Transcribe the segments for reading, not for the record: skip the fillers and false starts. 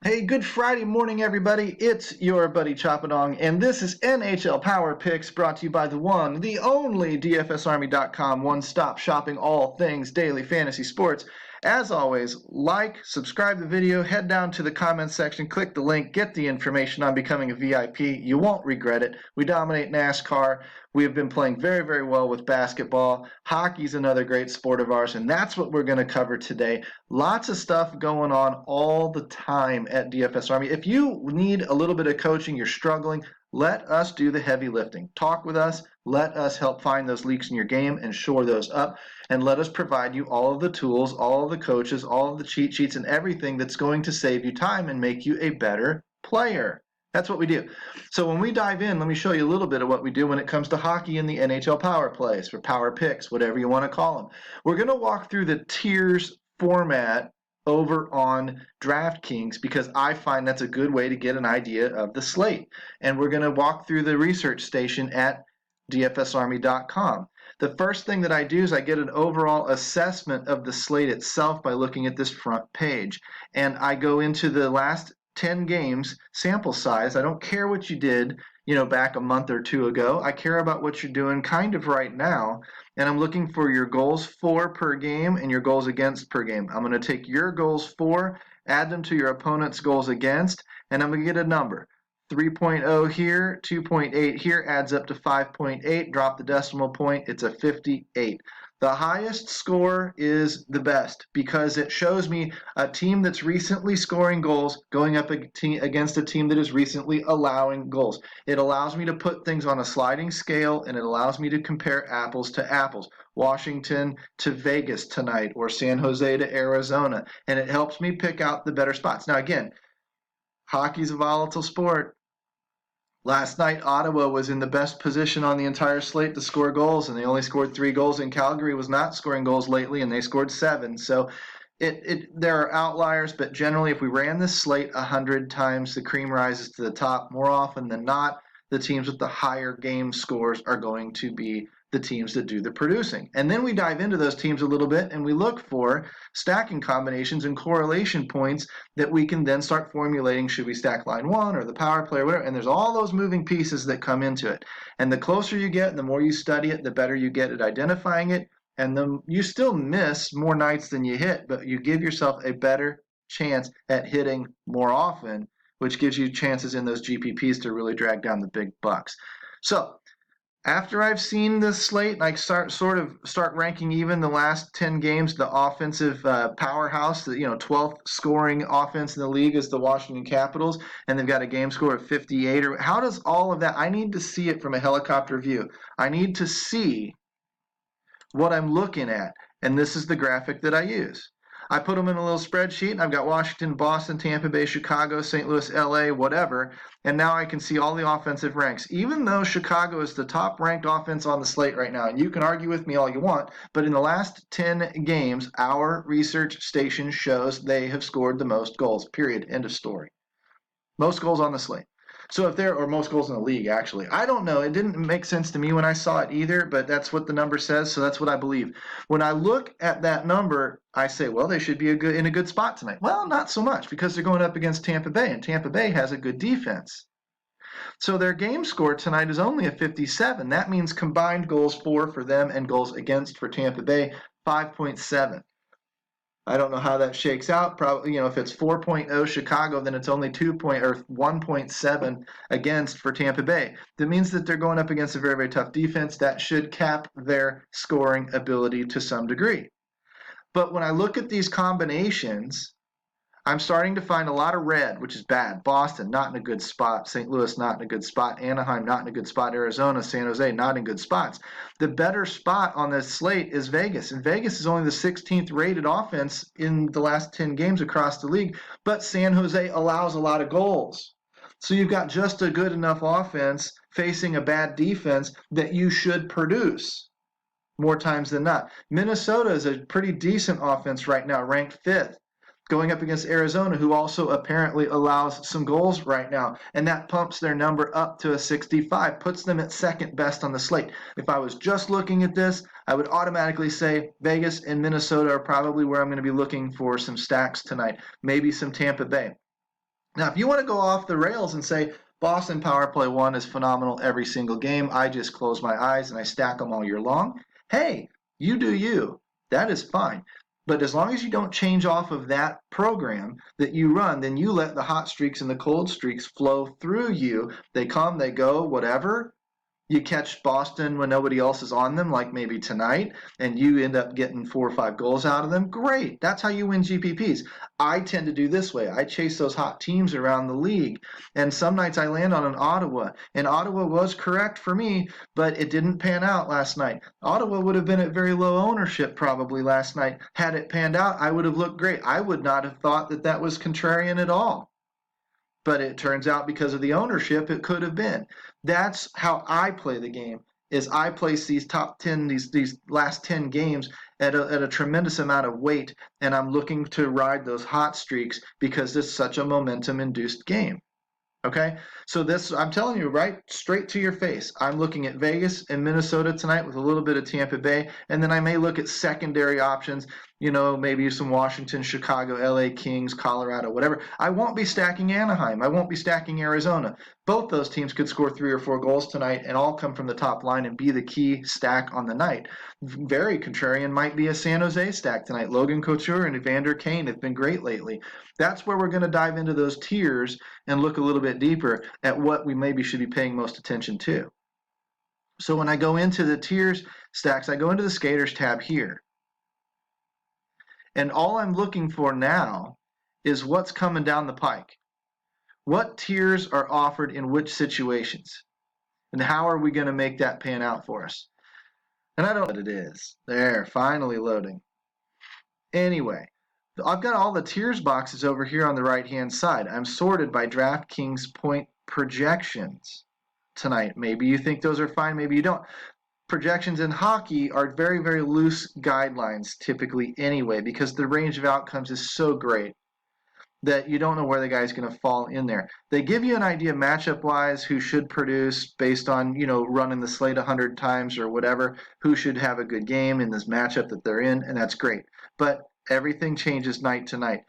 Hey, good Friday morning, everybody. It's your buddy Choppadong, and this is NHL Power Picks brought to you by the one, the only DFSArmy.com, one-stop shopping all things daily fantasy sports. As always, like, subscribe the video, head down to the comments section, click the link, get the information on becoming a VIP. You won't regret it. We dominate NASCAR. We have been playing very, very well with basketball. Hockey's another great sport of ours, and that's what we're going to cover today. Lots of stuff going on all the time at DFS Army. If you need a little bit of coaching, you're struggling, let us do the heavy lifting. Talk with us. Let us help find those leaks in your game and shore those up. And let us provide you all of the tools, all of the coaches, all of the cheat sheets, and everything that's going to save you time and make you a better player. That's what we do. So when we dive in, let me show you a little bit of what we do when it comes to hockey and the NHL power plays, or power picks, whatever you want to call them. We're going to walk through the tiers format over on DraftKings because I find that's a good way to get an idea of the slate. And we're going to walk through the research station at DFSArmy.com. The first thing that I do is I get an overall assessment of the slate itself by looking at this front page. And I go into the last 10 games sample size. I don't care what you did, back a month or two ago. I care about what you're doing kind of right now. And I'm looking for your goals for per game and your goals against per game. I'm going to take your goals for, add them to your opponent's goals against, and I'm going to get a number. 3.0 here, 2.8 here, adds up to 5.8. Drop the decimal point, it's a 58. The highest score is the best because it shows me a team that's recently scoring goals going up against a team that is recently allowing goals. It allows me to put things on a sliding scale, and it allows me to compare apples to apples. Washington to Vegas tonight, or San Jose to Arizona, and it helps me pick out the better spots. Now again, hockey's a volatile sport. Last night, Ottawa was in the best position on the entire slate to score goals, and they only scored 3 goals. And Calgary was not scoring goals lately, and they scored 7. So there are outliers, but generally, if we ran this slate 100 times, the cream rises to the top. More often than not, the teams with the higher game scores are going to be the teams that do the producing. And then we dive into those teams a little bit, and we look for stacking combinations and correlation points that we can then start formulating. Should we stack line one or the power play or whatever? And there's all those moving pieces that come into it. And the closer you get, the more you study it, the better you get at identifying it. And then you still miss more nights than you hit, but you give yourself a better chance at hitting more often, which gives you chances in those GPPs to really drag down the big bucks. So after I've seen the slate and I start ranking even the last 10 games, the offensive powerhouse, the 12th scoring offense in the league is the Washington Capitals, and they've got a game score of 58. Or how does all of that? I need to see it from a helicopter view. I need to see what I'm looking at, and this is the graphic that I use. I put them in a little spreadsheet, and I've got Washington, Boston, Tampa Bay, Chicago, St. Louis, LA, whatever, and now I can see all the offensive ranks. Even though Chicago is the top-ranked offense on the slate right now, and you can argue with me all you want, but in the last 10 games, our research station shows they have scored the most goals, period, end of story. Most goals on the slate. So if there are most goals in the league, actually. I don't know. It didn't make sense to me when I saw it either, but that's what the number says, so that's what I believe. When I look at that number, I say, well, they should be in a good spot tonight. Well, not so much because they're going up against Tampa Bay, and Tampa Bay has a good defense. So their game score tonight is only a 57. That means combined goals for them and goals against for Tampa Bay, 5.7. I don't know how that shakes out. Probably, if it's 4.0 Chicago, then it's only 1.7 against for Tampa Bay. That means that they're going up against a very, very tough defense. That should cap their scoring ability to some degree. But when I look at these combinations, I'm starting to find a lot of red, which is bad. Boston, not in a good spot. St. Louis, not in a good spot. Anaheim, not in a good spot. Arizona, San Jose, not in good spots. The better spot on this slate is Vegas. And Vegas is only the 16th rated offense in the last 10 games across the league. But San Jose allows a lot of goals. So you've got just a good enough offense facing a bad defense that you should produce more times than not. Minnesota is a pretty decent offense right now, ranked 5th. Going up against Arizona, who also apparently allows some goals right now. And that pumps their number up to a 65, puts them at second best on the slate. If I was just looking at this, I would automatically say Vegas and Minnesota are probably where I'm going to be looking for some stacks tonight. Maybe some Tampa Bay. Now, if you want to go off the rails and say Boston power play 1 is phenomenal every single game, I just close my eyes and I stack them all year long, hey, you do you. That is fine. But as long as you don't change off of that program that you run, then you let the hot streaks and the cold streaks flow through you. They come, they go, whatever. You catch Boston when nobody else is on them, like maybe tonight, and you end up getting 4 or 5 goals out of them. Great. That's how you win GPPs. I tend to do this way. I chase those hot teams around the league, and some nights I land on an Ottawa, and Ottawa was correct for me, but it didn't pan out last night. Ottawa would have been at very low ownership probably last night. Had it panned out, I would have looked great. I would not have thought that that was contrarian at all. But it turns out because of the ownership, it could have been. That's how I play the game. Is I place these top 10, these last 10 games at a tremendous amount of weight, and I'm looking to ride those hot streaks because this is such a momentum-induced game. Okay, so this, I'm telling you right straight to your face, I'm looking at Vegas and Minnesota tonight with a little bit of Tampa Bay, and then I may look at secondary options, maybe some Washington, Chicago, LA Kings, Colorado, whatever. I won't be stacking Anaheim. I won't be stacking Arizona. Both those teams could score 3 or 4 goals tonight and all come from the top line and be the key stack on the night. Very contrarian might be a San Jose stack tonight. Logan Couture and Evander Kane have been great lately. That's where we're going to dive into those tiers and look a little bit deeper at what we maybe should be paying most attention to. So when I go into the tiers stacks, I go into the skaters tab here. And all I'm looking for now is what's coming down the pike. What tiers are offered in which situations? And how are we going to make that pan out for us? And I don't know what it is. There, finally loading. Anyway, I've got all the tiers boxes over here on the right-hand side. I'm sorted by DraftKings point projections tonight. Maybe you think those are fine, maybe you don't. Projections in hockey are very, very loose guidelines typically anyway, because the range of outcomes is so great that you don't know where the guy's going to fall in there. They give you an idea matchup-wise who should produce based on, running the slate 100 times or whatever, who should have a good game in this matchup that they're in, and that's great. But everything changes night to night.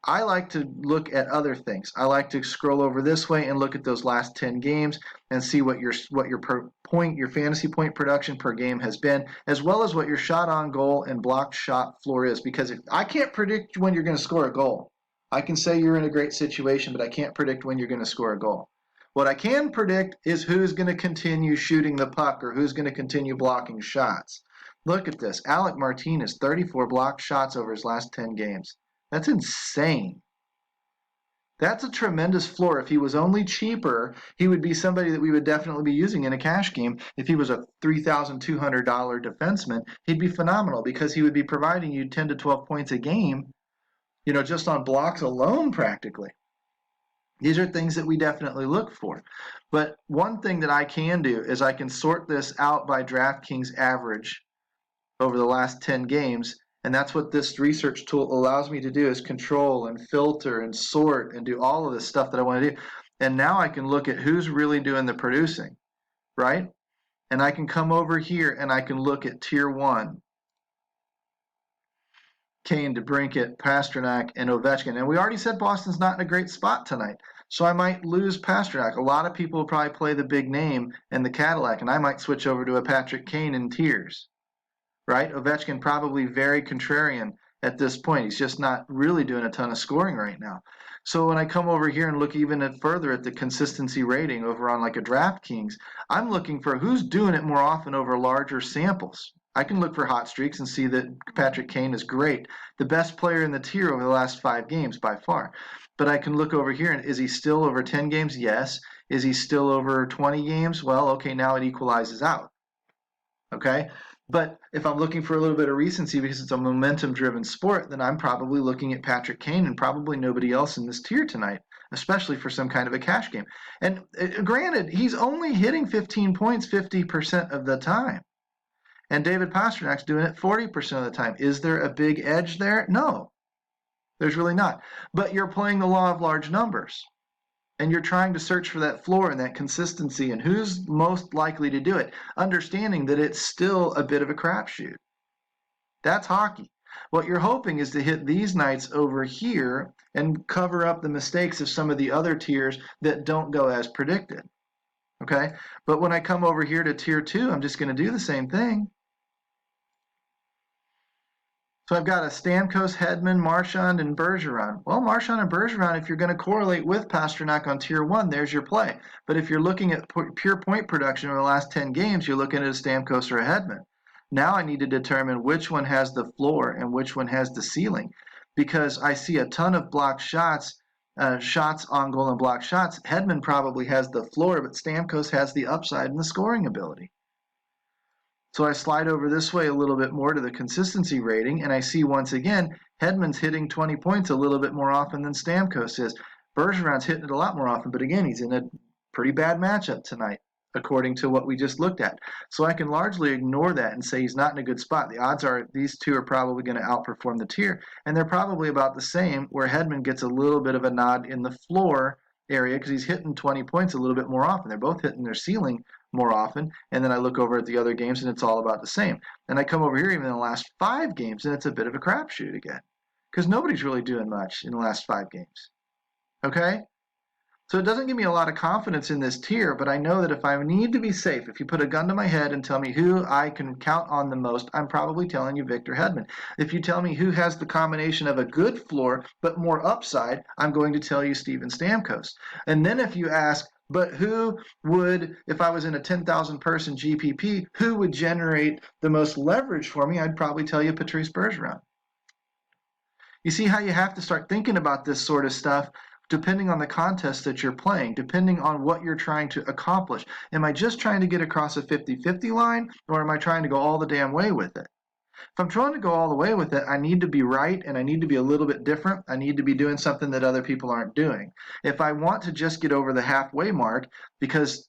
I like to look at other things. I like to scroll over this way and look at those last 10 games and see what your fantasy point production per game has been, as well as what your shot on goal and blocked shot floor is. Because if I can't predict when you're going to score a goal, I can say you're in a great situation, but I can't predict when you're going to score a goal. What I can predict is who's going to continue shooting the puck or who's going to continue blocking shots. Look at this. Alec Martinez, 34 blocked shots over his last 10 games. That's insane. That's a tremendous floor. If he was only cheaper, he would be somebody that we would definitely be using in a cash game. If he was a $3,200 defenseman, he'd be phenomenal because he would be providing you 10 to 12 points a game, just on blocks alone practically. These are things that we definitely look for. But one thing that I can do is I can sort this out by DraftKings average over the last 10 games. And that's what this research tool allows me to do, is control and filter and sort and do all of this stuff that I want to do. And now I can look at who's really doing the producing, right? And I can come over here and I can look at tier 1. Kane, DeBrincat, Pastrnak, and Ovechkin. And we already said Boston's not in a great spot tonight. So I might lose Pastrnak. A lot of people will probably play the big name and the Cadillac, and I might switch over to a Patrick Kane in tiers. Right? Ovechkin probably very contrarian at this point. He's just not really doing a ton of scoring right now. So when I come over here and look even further at the consistency rating over on like a DraftKings, I'm looking for who's doing it more often over larger samples. I can look for hot streaks and see that Patrick Kane is great. The best player in the tier over the last 5 games by far. But I can look over here and is he still over 10 games? Yes. Is he still over 20 games? Well, okay, now it equalizes out. Okay? But if I'm looking for a little bit of recency because it's a momentum-driven sport, then I'm probably looking at Patrick Kane and probably nobody else in this tier tonight, especially for some kind of a cash game. And granted, he's only hitting 15 points 50% of the time. And David Pasternak's doing it 40% of the time. Is there a big edge there? No, there's really not. But you're playing the law of large numbers. And you're trying to search for that floor and that consistency and who's most likely to do it, understanding that it's still a bit of a crapshoot. That's hockey. What you're hoping is to hit these nights over here and cover up the mistakes of some of the other tiers that don't go as predicted. Okay, but when I come over here to tier 2, I'm just going to do the same thing. So I've got a Stamkos, Hedman, Marchand, and Bergeron. Well, Marchand and Bergeron, if you're going to correlate with Pastrnak on tier 1, there's your play. But if you're looking at pure point production over the last 10 games, you're looking at a Stamkos or a Hedman. Now I need to determine which one has the floor and which one has the ceiling, because I see a ton of blocked shots, shots on goal and blocked shots. Hedman probably has the floor, but Stamkos has the upside and the scoring ability. So I slide over this way a little bit more to the consistency rating, and I see once again, Hedman's hitting 20 points a little bit more often than Stamkos is. Bergeron's hitting it a lot more often, but again, he's in a pretty bad matchup tonight, according to what we just looked at. So I can largely ignore that and say he's not in a good spot. The odds are these two are probably going to outperform the tier, and they're probably about the same, where Hedman gets a little bit of a nod in the floor area because he's hitting 20 points a little bit more often. They're both hitting their ceiling more often, and then I look over at the other games and it's all about the same. And I come over here even in the last 5 games and it's a bit of a crapshoot again, because nobody's really doing much in the last 5 games. Okay? So it doesn't give me a lot of confidence in this tier, but I know that if I need to be safe, if you put a gun to my head and tell me who I can count on the most, I'm probably telling you Victor Hedman. If you tell me who has the combination of a good floor but more upside, I'm going to tell you Steven Stamkos. And then if you ask, but who would, if I was in a 10,000 person GPP, who would generate the most leverage for me? I'd probably tell you Patrice Bergeron. You see how you have to start thinking about this sort of stuff depending on the contest that you're playing, depending on what you're trying to accomplish. Am I just trying to get across a 50-50 line, or am I trying to go all the damn way with it? If I'm trying to go all the way with it, I need to be right and I need to be a little bit different. I need to be doing something that other people aren't doing. If I want to just get over the halfway mark because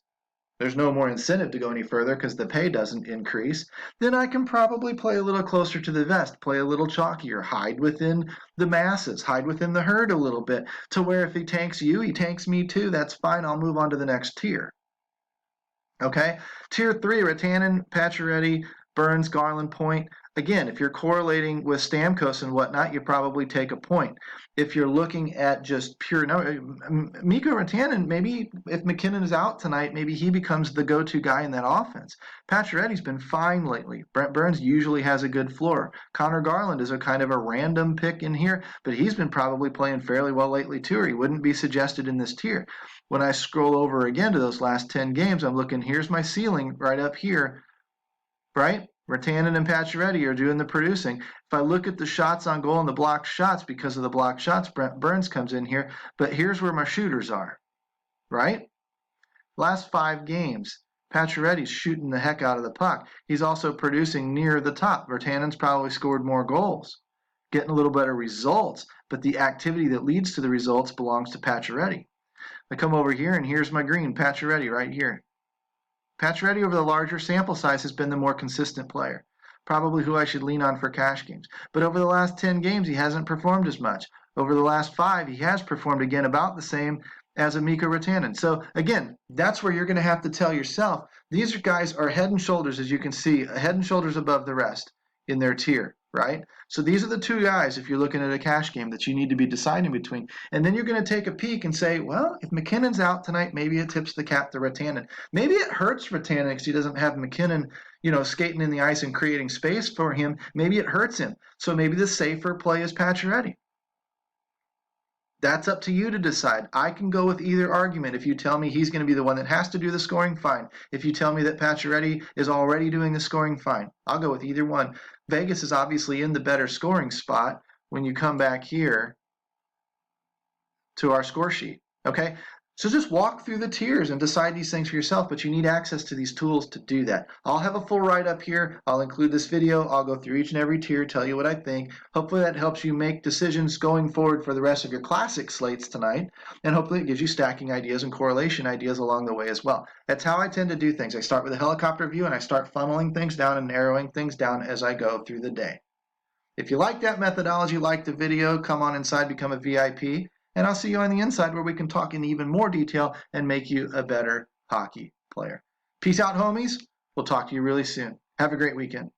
there's no more incentive to go any further because the pay doesn't increase, then I can probably play a little closer to the vest, play a little chalkier, hide within the masses, hide within the herd a little bit, to where if he tanks you, he tanks me too. That's fine. I'll move on to the next tier. Okay? Tier 3, Rantanen, Pacioretty, Burns, Garland, Point. Again, if you're correlating with Stamkos and whatnot, you probably take a point. If you're looking at just pure number, Mikko Rantanen, maybe if McKinnon is out tonight, maybe he becomes the go-to guy in that offense. Pacioretty's been fine lately. Brent Burns usually has a good floor. Connor Garland is a kind of a random pick in here, but he's been probably playing fairly well lately too, or he wouldn't be suggested in this tier. When I scroll over again to those last 10 games, I'm looking, here's my ceiling right up here, right? Rantanen and Pacioretty are doing the producing. If I look at the shots on goal and the blocked shots, because of the blocked shots, Brent Burns comes in here. But here's where my shooters are, right? Last 5 games, Pacioretty's shooting the heck out of the puck. He's also producing near the top. Rantanen's probably scored more goals, getting a little better results, but the activity that leads to the results belongs to Pacioretty. I come over here, and here's my green, Pacioretty right here. Pacioretty over the larger sample size has been the more consistent player, probably who I should lean on for cash games. But over the last 10 games, he hasn't performed as much. Over the last 5, he has performed again about the same as a Mikko Rantanen. So again, that's where you're going to have to tell yourself, these guys are head and shoulders, as you can see, head and shoulders above the rest in their tier, right? So these are the 2 guys, if you're looking at a cash game, that you need to be deciding between. And then you're going to take a peek and say, well, if McKinnon's out tonight, maybe it tips the cap to Rantanen. Maybe it hurts Rantanen because he doesn't have McKinnon, skating in the ice and creating space for him. Maybe it hurts him. So maybe the safer play is Pacioretty. That's up to you to decide. I can go with either argument. If you tell me he's going to be the one that has to do the scoring, fine. If you tell me that Pacioretty is already doing the scoring, fine. I'll go with either one. Vegas is obviously in the better scoring spot when you come back here to our score sheet. Okay? So just walk through the tiers and decide these things for yourself, but you need access to these tools to do that. I'll have a full write-up here. I'll include this video. I'll go through each and every tier, tell you what I think. Hopefully that helps you make decisions going forward for the rest of your classic slates tonight, and hopefully it gives you stacking ideas and correlation ideas along the way as well. That's how I tend to do things. I start with a helicopter view, and I start funneling things down and narrowing things down as I go through the day. If you like that methodology, like the video, come on inside, become a VIP. And I'll see you on the inside where we can talk in even more detail and make you a better hockey player. Peace out, homies. We'll talk to you really soon. Have a great weekend.